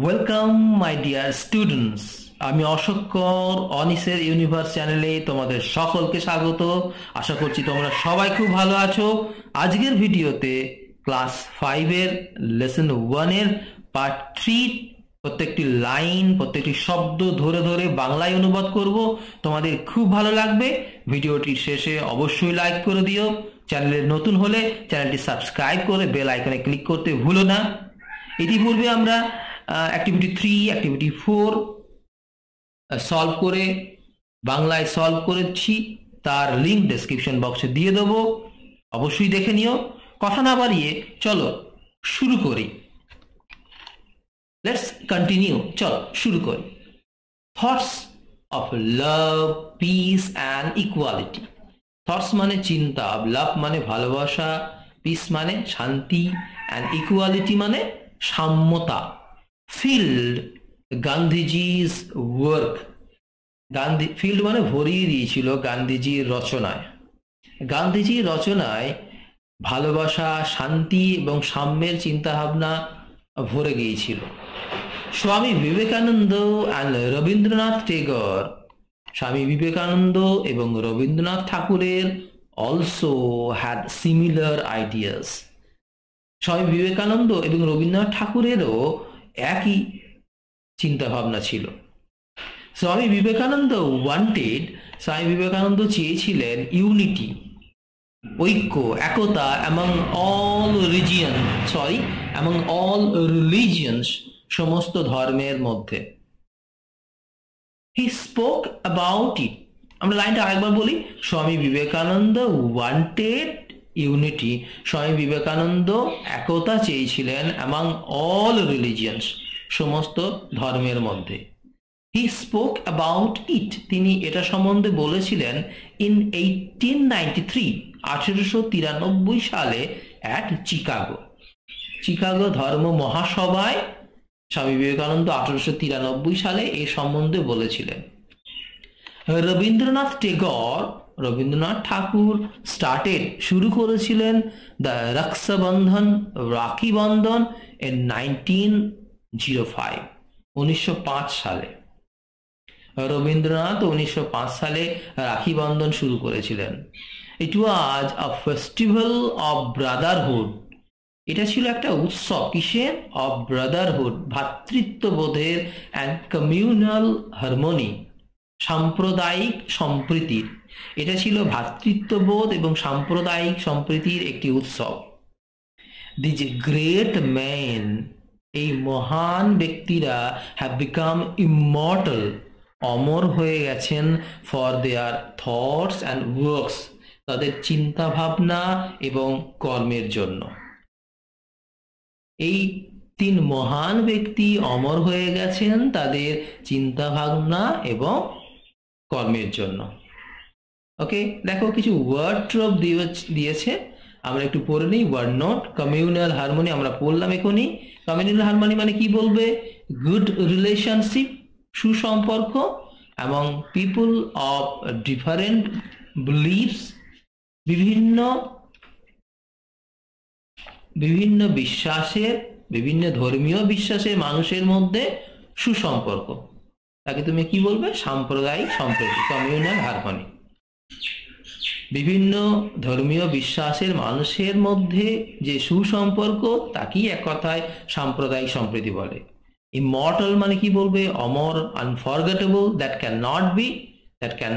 Welcome my dear students. আমি অশোকর অনিসের universe চ্যানেলে তোমাদের সকলকে স্বাগত। আশা করছি তোমরা সবাই খুব ভালো আছো। আজকের ভিডিওতে ক্লাস 5-এর লেসন 1-এর পার্ট 3 প্রত্যেকটি লাইন প্রত্যেকটি শব্দ ধরে ধরে বাংলায় অনুবাদ করব। তোমাদের খুব ভালো লাগবে। ভিডিওটির শেষে অবশ্যই লাইক করে দিও। চ্যানেলে নতুন হলে চ্যানেলটি সাবস্ক্রাইব করে বেল আইকনে ক্লিক করতে ভুলো না। ইতিপূর্বে আমরা অ্যাক্টিভিটি 3 অ্যাক্টিভিটি 4 সলভ করে বাংলায় সলভ করেছি, তার লিংক ডেসক্রিপশন বক্সে দিয়ে দেবো, অবশ্যই দেখে নিও। কথা না বাড়িয়ে চলো শুরু করি। লেটস কন্টিনিউ, চলো শুরু করি। Thoughts of love, piece and equality. Thoughts মানে চিন্তা, লাভ মানে ভালোবাসা, পিস মানে শান্তি, অ্যান্ড ইকুয়ালিটি মানে সাম্যতা। Field Gandhiji's work. ফিল্ড মানে ভরিয়ে দিয়েছিল গান্ধীজির রচনায়। গান্ধীজির রচনায় ভালোবাসা, শান্তি এবং সাম্যের চিন্তাভাবনা ভরে গিয়েছিল। স্বামী বিবেকানন্দ অ্যান্ড রবীন্দ্রনাথ টেগর, স্বামী বিবেকানন্দ এবং রবীন্দ্রনাথ ঠাকুরের also had similar ideas. Swami Vivekananda এবং রবীন্দ্রনাথ ঠাকুরেরও একই চিন্তা ভাবনা ছিল। স্বামী বিবেকানন্দ চেয়েছিলেন ইউনিটি, ঐক্য, একতা among all religions, সমস্ত ধর্মের মধ্যে। He spoke about it. আমরা লাইনটা আরেকবার বলি। স্বামী বিবেকানন্দ wanted ইউনিটি, স্বামী বিবেকানন্দ একতা চেয়েছিলেন among all religions, সমস্ত ধর্মের মধ্যে। He spoke about it, তিনি এটা সম্বন্ধে বলেছিলেন in 1893 সালে at চিকাগো ধর্ম মহাসভায় স্বামী বিবেকানন্দ 1893 সালে এই সম্বন্ধে বলেছিলেন। রবীন্দ্রনাথ ঠাকুর শুরু করেছিলেন দ্য রক্ষাবন্ধন, রাখি বন্ধন in 1905 সালে। রবীন্দ্রনাথ 1905 সালে রাখি বন্ধন শুরু করেছিলেন। It was a festival of brotherhood, এটা ছিল একটা উৎসব। কিসের? অফ ব্রাদারহুড, ভ্রাতৃত্ববোধের, অ্যান্ড কমিউনাল হারমোনি, সাম্প্রদায়িক সম্প্রীতির। এটা ছিল ভ্রাতৃত্ববোধ এবং সাম্প্রদায়িক সম্প্রীতির একটি উৎসব। দিজ গ্রেট ম্যান, এই মহান ব্যক্তিরা হ্যাভ বিকাম ইমর্টাল, অমর হয়ে গেছেন, for their thoughts and works, তাদের চিন্তা ভাবনা এবং কর্মের জন্য। এই 3 মহান ব্যক্তি অমর হয়ে গেছেন তাদের চিন্তা ভাবনা এবং কর্মের জন্য। ওকে, দেখো কিছু ওয়ার্ড ট্রপ দিয়েছে, আমরা একটু পড়ে নিই। Word note. কমিউনাল হারমোনি আমরা পড়লাম এখনই। কমিউনাল হারমোনি মানে কি বলবে? গুড রিলেশনশিপ, সুসম্পর্ক, এবং পিপল অফ ডিফারেন্ট বিলিভস, বিভিন্ন বিশ্বাসের, বিভিন্ন ধর্মীয় বিশ্বাসের মানুষের মধ্যে সুসম্পর্ক, তাকে তুমি কি বলবে? সাম্প্রদায়িক সম্প্রীতি, কমিউনাল হারমোনি। বিভিন্ন ধর্মীয় বিশ্বাসের মানুষের মধ্যে যে সুসম্পর্ক, তাকেই এক কথায় সাম্প্রদায়িক সম্প্রীতি বলে। ইমর্টাল মানে কি বলবে? অমর। Unforgettable, that can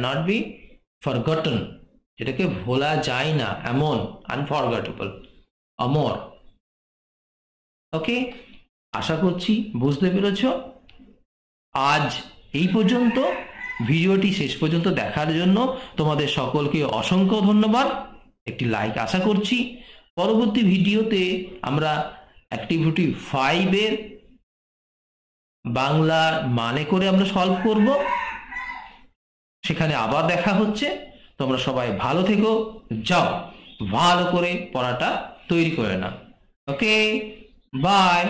not be forgotten, যেটাকে ভোলা যায় না, এমন। আনফরগেটেবল, অমর। ওকে, আশা করছি বুঝতে পেরেছ। আজ এই পর্যন্ত। ভিডিওটি শেষ পর্যন্ত দেখার জন্য তোমাদের সকলকে অসংখ্য ধন্যবাদ। একটি লাইক আশা করছি। পরবর্তী ভিডিওতে আমরা অ্যাক্টিভিটি 5-এর বাংলা মানে করে আমরা সলভ করব। সেখানে আবার দেখা হচ্ছে। তোমরা সবাই ভালো থেকো, যাও ভালো করে পড়াটা তৈরি করে নাও। ওকে, বাই।